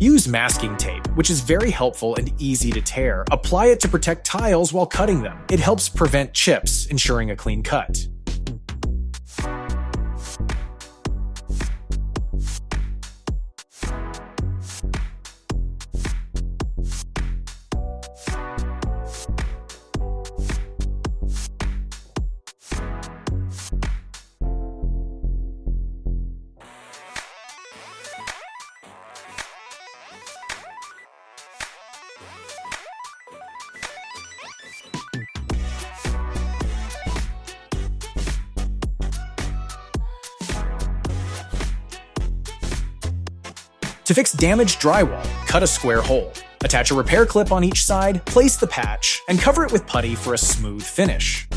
Use masking tape, which is very helpful and easy to tear. Apply it to protect tiles while cutting them. It helps prevent chips, ensuring a clean cut. To fix damaged drywall, cut a square hole. Attach a repair clip on each side, place the patch, and cover it with putty for a smooth finish.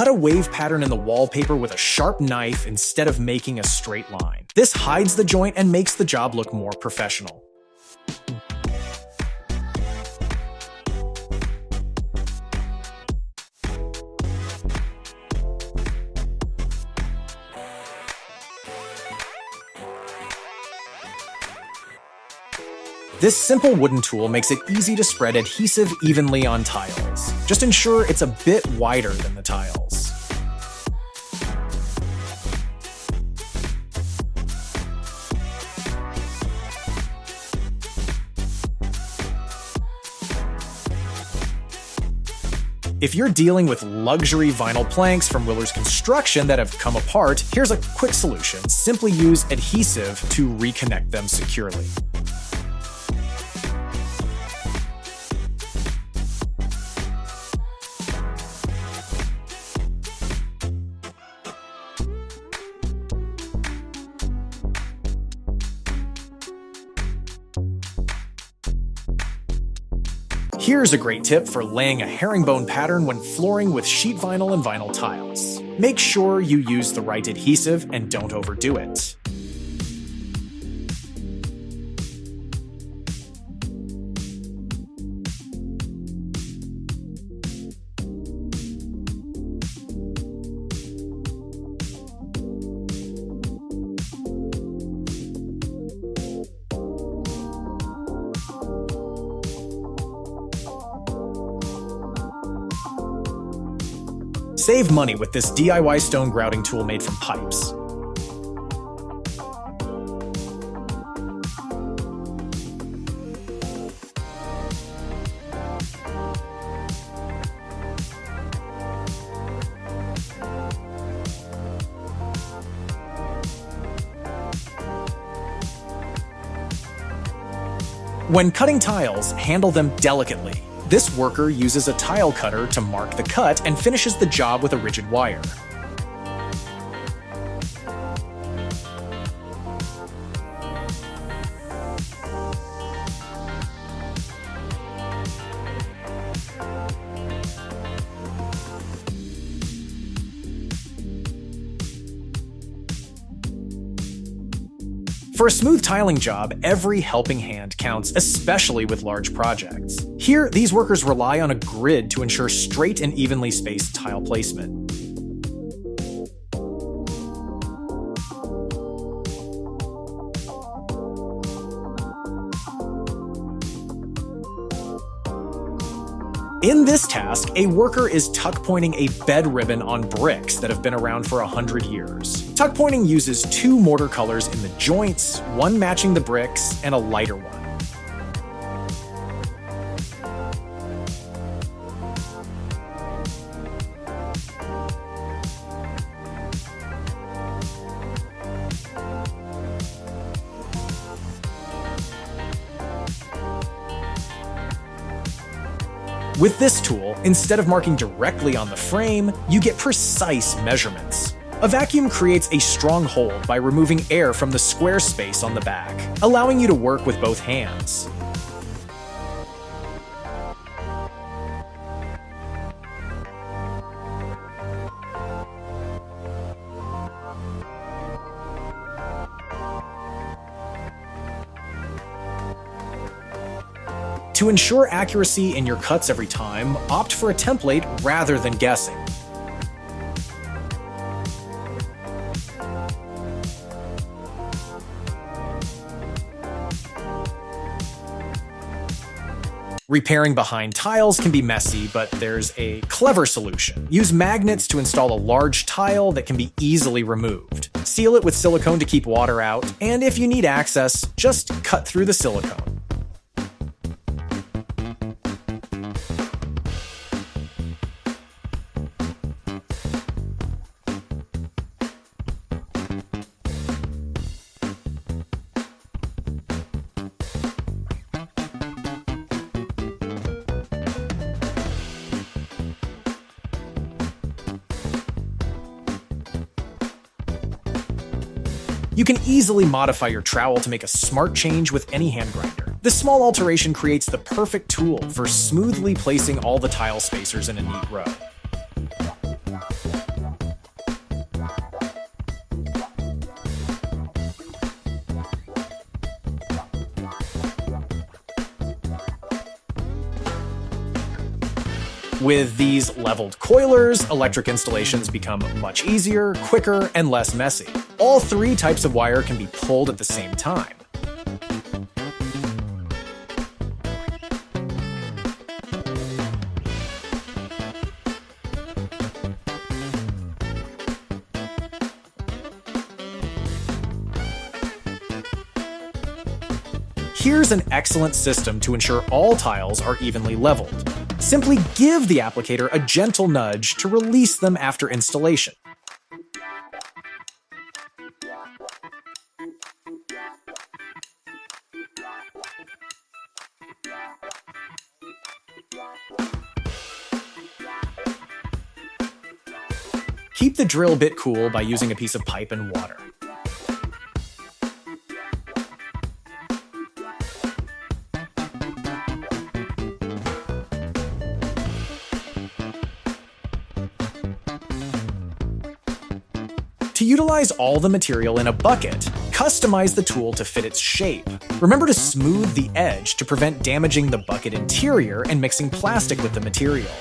Cut a wave pattern in the wallpaper with a sharp knife instead of making a straight line. This hides the joint and makes the job look more professional. This simple wooden tool makes it easy to spread adhesive evenly on tiles. Just ensure it's a bit wider than the tiles. If you're dealing with luxury vinyl planks from Willer's Construction that have come apart, here's a quick solution. Simply use adhesive to reconnect them securely. Here's a great tip for laying a herringbone pattern when flooring with sheet vinyl and vinyl tiles. Make sure you use the right adhesive and don't overdo it. Save money with this DIY stone grouting tool made from pipes. When cutting tiles, handle them delicately. This worker uses a tile cutter to mark the cut and finishes the job with a rigid wire. For a smooth tiling job, every helping hand counts, especially with large projects. Here, these workers rely on a grid to ensure straight and evenly spaced tile placement. In this task, a worker is tuck pointing a bed ribbon on bricks that have been around for 100 years. Tuck pointing uses two mortar colors in the joints, one matching the bricks and a lighter one. With this tool, instead of marking directly on the frame, you get precise measurements. A vacuum creates a strong hold by removing air from the square space on the back, allowing you to work with both hands. To ensure accuracy in your cuts every time, opt for a template rather than guessing. Repairing behind tiles can be messy, but there's a clever solution. Use magnets to install a large tile that can be easily removed. Seal it with silicone to keep water out, and if you need access, just cut through the silicone. You can easily modify your trowel to make a smart change with any hand grinder. This small alteration creates the perfect tool for smoothly placing all the tile spacers in a neat row. With these leveled coilers, electric installations become much easier, quicker, and less messy. All three types of wire can be pulled at the same time. Here's an excellent system to ensure all tiles are evenly leveled. Simply give the applicator a gentle nudge to release them after installation. Keep the drill bit cool by using a piece of pipe and water. To utilize all the material in a bucket, customize the tool to fit its shape. Remember to smooth the edge to prevent damaging the bucket interior and mixing plastic with the material.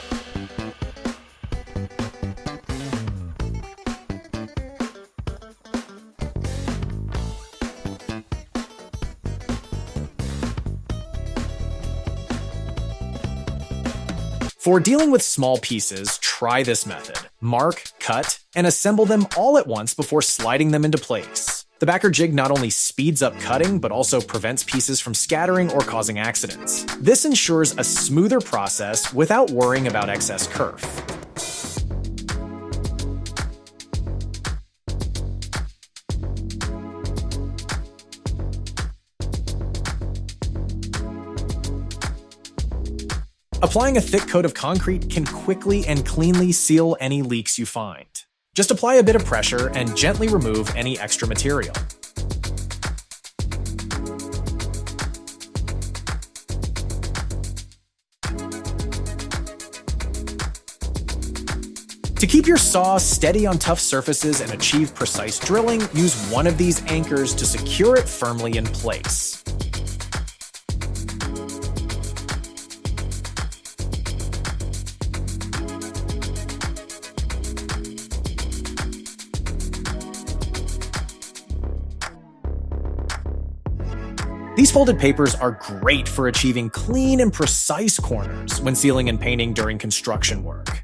For dealing with small pieces, try this method. Mark, cut, and assemble them all at once before sliding them into place. The backer jig not only speeds up cutting, but also prevents pieces from scattering or causing accidents. This ensures a smoother process without worrying about excess kerf. Applying a thick coat of concrete can quickly and cleanly seal any leaks you find. Just apply a bit of pressure and gently remove any extra material. To keep your saw steady on tough surfaces and achieve precise drilling, use one of these anchors to secure it firmly in place. These folded papers are great for achieving clean and precise corners when sealing and painting during construction work.